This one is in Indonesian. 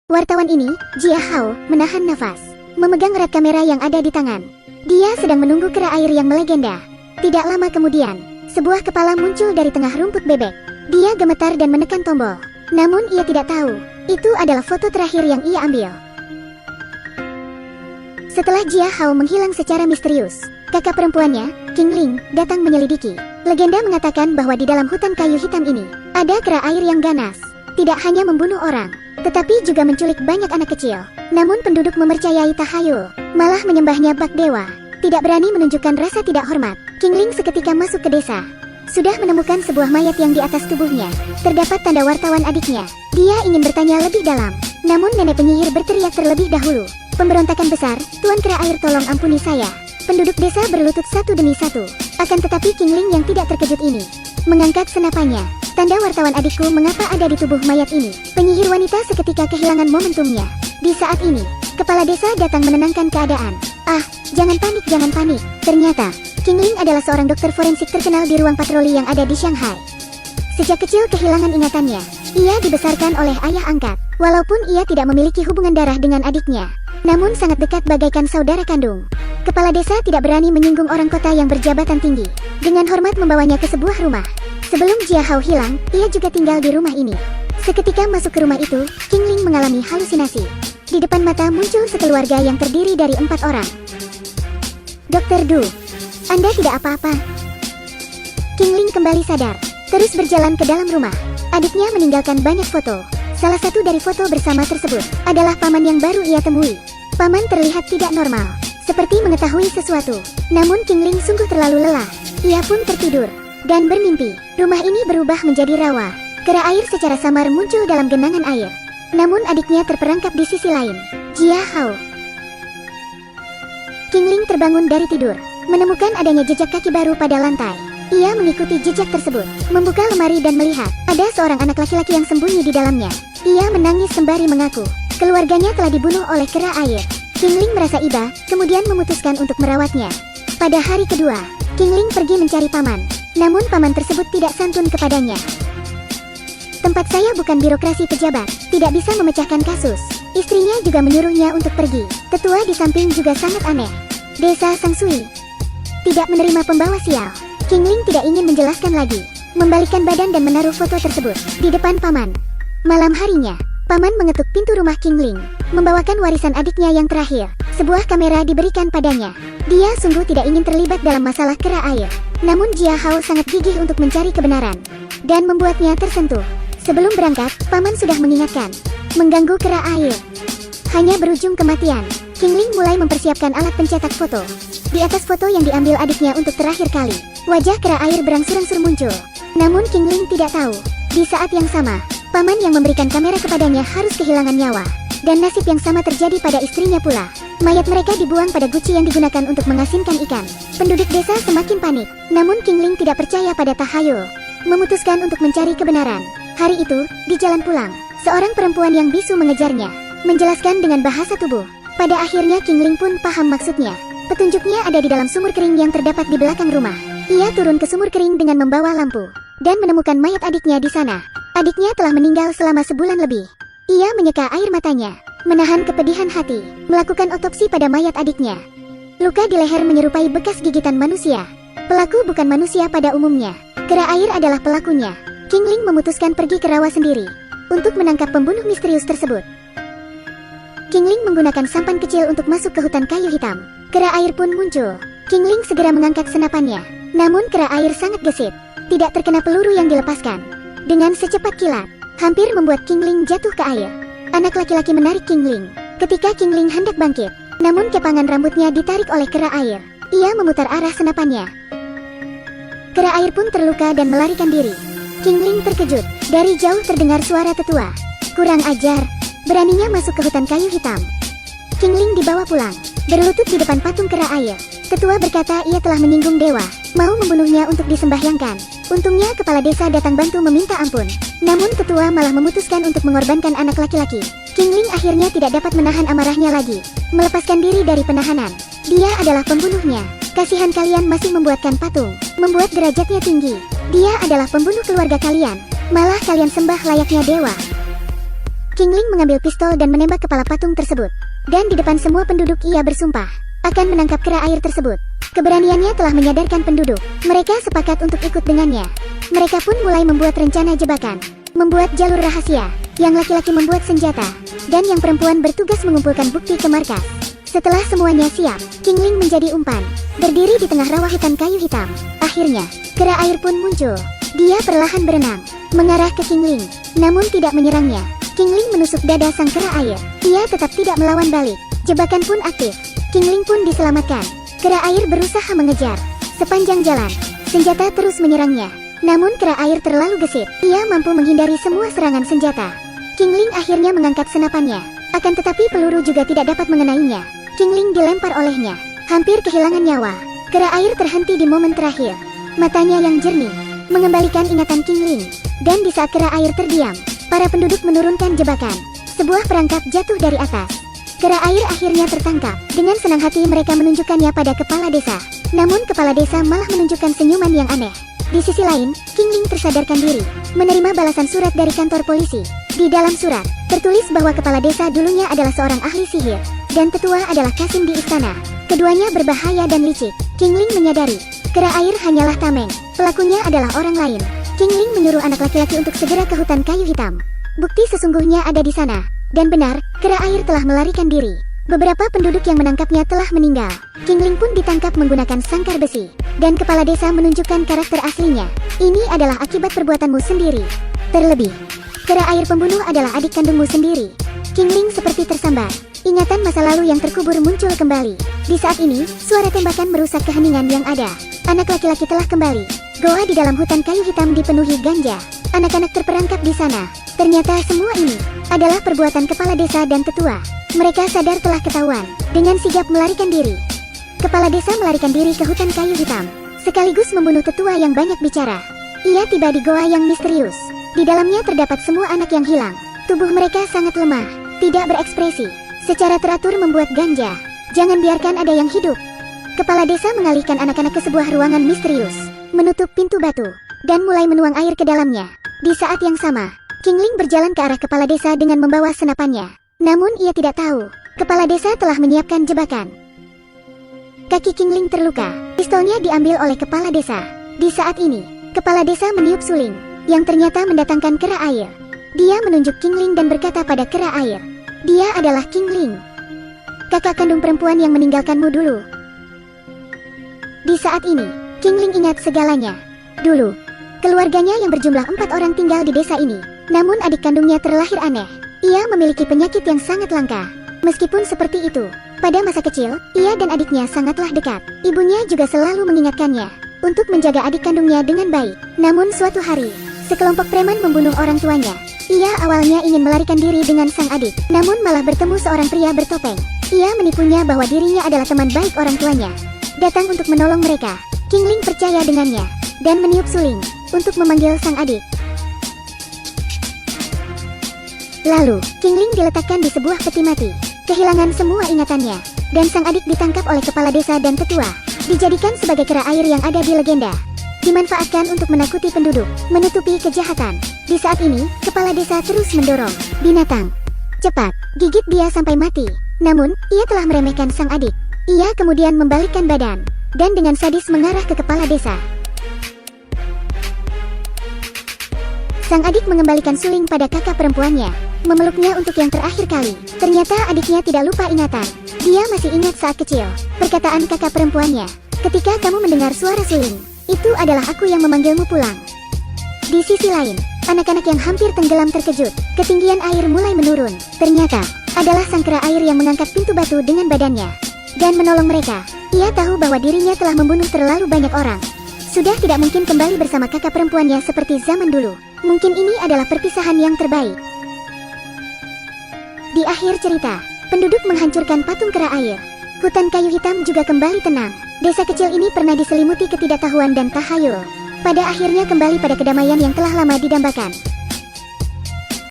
Wartawan ini, Jia Hao, menahan nafas, memegang erat kamera yang ada di tangan. Dia sedang menunggu kera air yang melegenda. Tidak lama kemudian, sebuah kepala muncul dari tengah rumput bebek. Dia gemetar dan menekan tombol. Namun ia tidak tahu, itu adalah foto terakhir yang ia ambil. Setelah Jia Hao menghilang secara misterius, kakak perempuannya, King Ling, datang menyelidiki. Legenda mengatakan bahwa di dalam hutan kayu hitam ini, ada kera air yang ganas. Tidak hanya membunuh orang, tetapi juga menculik banyak anak kecil. Namun penduduk mempercayai tahayul, malah menyembahnya bak dewa. Tidak berani menunjukkan rasa tidak hormat, King Ling seketika masuk ke desa. Sudah menemukan sebuah mayat yang di atas tubuhnya. Terdapat tanda wartawan adiknya. Dia ingin bertanya lebih dalam, namun nenek penyihir berteriak terlebih dahulu. Pemberontakan besar, Tuan Kera Air, tolong ampuni saya. Penduduk desa berlutut satu demi satu. Akan tetapi King Ling yang tidak terkejut ini mengangkat senapannya. Tanda wartawan adikku mengapa ada di tubuh mayat ini? Penyihir wanita seketika kehilangan momentumnya. Di saat ini, kepala desa datang menenangkan keadaan. Ah, jangan panik, jangan panik. Ternyata, King Ling adalah seorang dokter forensik terkenal di ruang patroli yang ada di Shanghai. Sejak kecil kehilangan ingatannya. Ia dibesarkan oleh ayah angkat. Walaupun ia tidak memiliki hubungan darah dengan adiknya, namun sangat dekat bagaikan saudara kandung. Kepala desa tidak berani menyinggung orang kota yang berjabatan tinggi. Dengan hormat membawanya ke sebuah rumah. Sebelum Jia Hao hilang, ia juga tinggal di rumah ini. Seketika masuk ke rumah itu, King Ling mengalami halusinasi. Di depan mata muncul sekeluarga yang terdiri dari 4 orang. Dr. Du, Anda tidak apa-apa? King Ling kembali sadar, terus berjalan ke dalam rumah. Adiknya meninggalkan banyak foto. Salah satu dari foto bersama tersebut adalah paman yang baru ia temui. Paman terlihat tidak normal, seperti mengetahui sesuatu. Namun King Ling sungguh terlalu lelah. Ia pun tertidur dan bermimpi. Rumah ini berubah menjadi rawa. Kera air secara samar muncul dalam genangan air. Namun adiknya terperangkap di sisi lain. Jia Hao. King Ling terbangun dari tidur, menemukan adanya jejak kaki baru pada lantai. Ia mengikuti jejak tersebut, membuka lemari dan melihat ada seorang anak laki-laki yang sembunyi di dalamnya. Ia menangis sembari mengaku keluarganya telah dibunuh oleh kera air. King Ling merasa iba, kemudian memutuskan untuk merawatnya. Pada hari kedua, King Ling pergi mencari paman. Namun paman tersebut tidak santun kepadanya. Tempat saya bukan birokrasi pejabat, tidak bisa memecahkan kasus. Istrinya juga menyuruhnya untuk pergi. Tetua di samping juga sangat aneh. Desa Sangsui tidak menerima pembawa sial. King Ling tidak ingin menjelaskan lagi, membalikkan badan dan menaruh foto tersebut di depan paman. Malam harinya, paman mengetuk pintu rumah King Ling, membawakan warisan adiknya yang terakhir. Sebuah kamera diberikan padanya. Dia sungguh tidak ingin terlibat dalam masalah kera air. Namun Jia Hao sangat gigih untuk mencari kebenaran dan membuatnya tersentuh. Sebelum berangkat, paman sudah mengingatkan, mengganggu kera air hanya berujung kematian. King Ling mulai mempersiapkan alat pencetak foto. Di atas foto yang diambil adiknya untuk terakhir kali, wajah kera air berangsur-angsur muncul. Namun King Ling tidak tahu, di saat yang sama, paman yang memberikan kamera kepadanya harus kehilangan nyawa. Dan nasib yang sama terjadi pada istrinya pula. Mayat mereka dibuang pada guci yang digunakan untuk mengasinkan ikan. Penduduk desa semakin panik. Namun King Ling tidak percaya pada tahayul, memutuskan untuk mencari kebenaran. Hari itu, di jalan pulang, seorang perempuan yang bisu mengejarnya, menjelaskan dengan bahasa tubuh. Pada akhirnya King Ling pun paham maksudnya. Petunjuknya ada di dalam sumur kering yang terdapat di belakang rumah. Ia turun ke sumur kering dengan membawa lampu, dan menemukan mayat adiknya di sana. Adiknya telah meninggal selama sebulan lebih. Ia menyeka air matanya, menahan kepedihan hati, melakukan otopsi pada mayat adiknya. Luka di leher menyerupai bekas gigitan manusia. Pelaku bukan manusia pada umumnya. Kera air adalah pelakunya. King Ling memutuskan pergi ke rawa sendiri untuk menangkap pembunuh misterius tersebut. King Ling menggunakan sampan kecil untuk masuk ke hutan kayu hitam. Kera air pun muncul. King Ling segera mengangkat senapannya. Namun kera air sangat gesit, tidak terkena peluru yang dilepaskan. Dengan secepat kilat, hampir membuat King Ling jatuh ke air. Anak laki-laki menarik King Ling. Ketika King Ling hendak bangkit, namun kepangan rambutnya ditarik oleh kera air. Ia memutar arah senapannya. Kera air pun terluka dan melarikan diri. King Ling terkejut. Dari jauh terdengar suara tetua. Kurang ajar, beraninya masuk ke hutan kayu hitam. King Ling dibawa pulang, berlutut di depan patung kera air. Tetua berkata ia telah menyinggung dewa, mau membunuhnya untuk disembahyangkan. Untungnya kepala desa datang bantu meminta ampun. Namun tetua malah memutuskan untuk mengorbankan anak laki-laki. King Ling akhirnya tidak dapat menahan amarahnya lagi, melepaskan diri dari penahanan. Dia adalah pembunuhnya. Kasihan kalian masih membuatkan patung, membuat derajatnya tinggi. Dia adalah pembunuh keluarga kalian, malah kalian sembah layaknya dewa. Qingling mengambil pistol dan menembak kepala patung tersebut. Dan di depan semua penduduk ia bersumpah akan menangkap kera air tersebut. Keberaniannya telah menyadarkan penduduk. Mereka sepakat untuk ikut dengannya. Mereka pun mulai membuat rencana jebakan, membuat jalur rahasia. Yang laki-laki membuat senjata, dan yang perempuan bertugas mengumpulkan bukti ke markas. Setelah semuanya siap, Qingling menjadi umpan, berdiri di tengah rawa hutan kayu hitam. Akhirnya, kera air pun muncul. Dia perlahan berenang, mengarah ke Qingling, namun tidak menyerangnya. Qingling menusuk dada sang kera air. Ia tetap tidak melawan balik. Jebakan pun aktif. Qingling pun diselamatkan. Kera air berusaha mengejar. Sepanjang jalan, senjata terus menyerangnya. Namun kera air terlalu gesit. Ia mampu menghindari semua serangan senjata. Qingling akhirnya mengangkat senapannya. Akan tetapi peluru juga tidak dapat mengenainya. Qingling dilempar olehnya. Hampir kehilangan nyawa. Kera air terhenti di momen terakhir. Matanya yang jernih mengembalikan ingatan Qingling. Dan di saat kera air terdiam, para penduduk menurunkan jebakan. Sebuah perangkap jatuh dari atas. Kera air akhirnya tertangkap. Dengan senang hati mereka menunjukkannya pada kepala desa. Namun kepala desa malah menunjukkan senyuman yang aneh. Di sisi lain, Qingling tersadarkan diri, menerima balasan surat dari kantor polisi. Di dalam surat, tertulis bahwa kepala desa dulunya adalah seorang ahli sihir, dan tetua adalah Kasim di istana. Keduanya berbahaya dan licik. Qingling menyadari, kera air hanyalah tameng, pelakunya adalah orang lain. Qingling menyuruh anak laki-laki untuk segera ke hutan kayu hitam. Bukti sesungguhnya ada di sana. Dan benar, kera air telah melarikan diri. Beberapa penduduk yang menangkapnya telah meninggal. Qingling pun ditangkap menggunakan sangkar besi. Dan kepala desa menunjukkan karakter aslinya. Ini adalah akibat perbuatanmu sendiri. Terlebih, kera air pembunuh adalah adik kandungmu sendiri. Qingling seperti tersambar. Ingatan masa lalu yang terkubur muncul kembali. Di saat ini, suara tembakan merusak keheningan yang ada. Anak laki-laki telah kembali. Goa di dalam hutan kayu hitam dipenuhi ganja. Anak-anak terperangkap di sana. Ternyata semua ini adalah perbuatan kepala desa dan tetua. Mereka sadar telah ketahuan. Dengan sigap melarikan diri, kepala desa melarikan diri ke hutan kayu hitam, sekaligus membunuh tetua yang banyak bicara. Ia tiba di goa yang misterius. Di dalamnya terdapat semua anak yang hilang. Tubuh mereka sangat lemah, tidak berekspresi. Secara teratur membuat ganja. Jangan biarkan ada yang hidup. Kepala desa mengalihkan anak-anak ke sebuah ruangan misterius, menutup pintu batu, dan mulai menuang air ke dalamnya. Di saat yang sama, Qingling berjalan ke arah kepala desa dengan membawa senapannya. Namun ia tidak tahu, kepala desa telah menyiapkan jebakan. Kaki Qingling terluka, pistolnya diambil oleh kepala desa. Di saat ini, kepala desa meniup suling, yang ternyata mendatangkan kera air. Dia menunjuk Qingling dan berkata pada kera air, "Dia adalah Qingling, kakak kandung perempuan yang meninggalkanmu dulu." Di saat ini, Qingling ingat segalanya. Dulu, keluarganya yang berjumlah 4 orang tinggal di desa ini. Namun adik kandungnya terlahir aneh. Ia memiliki penyakit yang sangat langka. Meskipun seperti itu, pada masa kecil, ia dan adiknya sangatlah dekat. Ibunya juga selalu mengingatkannya untuk menjaga adik kandungnya dengan baik. Namun suatu hari, sekelompok preman membunuh orang tuanya. Ia awalnya ingin melarikan diri dengan sang adik, namun malah bertemu seorang pria bertopeng. Ia menipunya bahwa dirinya adalah teman baik orang tuanya, datang untuk menolong mereka. Qingling percaya dengannya, dan meniup suling untuk memanggil sang adik. Lalu, Qingling diletakkan di sebuah peti mati, kehilangan semua ingatannya, dan sang adik ditangkap oleh kepala desa dan tetua, dijadikan sebagai kera air yang ada di legenda. Dimanfaatkan untuk menakuti penduduk, menutupi kejahatan. Di saat ini, kepala desa terus mendorong binatang. Cepat, gigit dia sampai mati. Namun, ia telah meremehkan sang adik. Ia kemudian membalikkan badan, dan dengan sadis mengarah ke kepala desa. Sang adik mengembalikan suling pada kakak perempuannya, memeluknya untuk yang terakhir kali. Ternyata adiknya tidak lupa ingatan. Dia masih ingat saat kecil, perkataan kakak perempuannya, "Ketika kamu mendengar suara suling, itu adalah aku yang memanggilmu pulang." Di sisi lain, anak-anak yang hampir tenggelam terkejut. Ketinggian air mulai menurun. Ternyata, adalah sang kera air yang mengangkat pintu batu dengan badannya, dan menolong mereka. Ia tahu bahwa dirinya telah membunuh terlalu banyak orang. Sudah tidak mungkin kembali bersama kakak perempuannya seperti zaman dulu. Mungkin ini adalah perpisahan yang terbaik. Di akhir cerita, penduduk menghancurkan patung kera air. Hutan kayu hitam juga kembali tenang. Desa kecil ini pernah diselimuti ketidaktahuan dan tahayul. Pada akhirnya kembali pada kedamaian yang telah lama didambakan.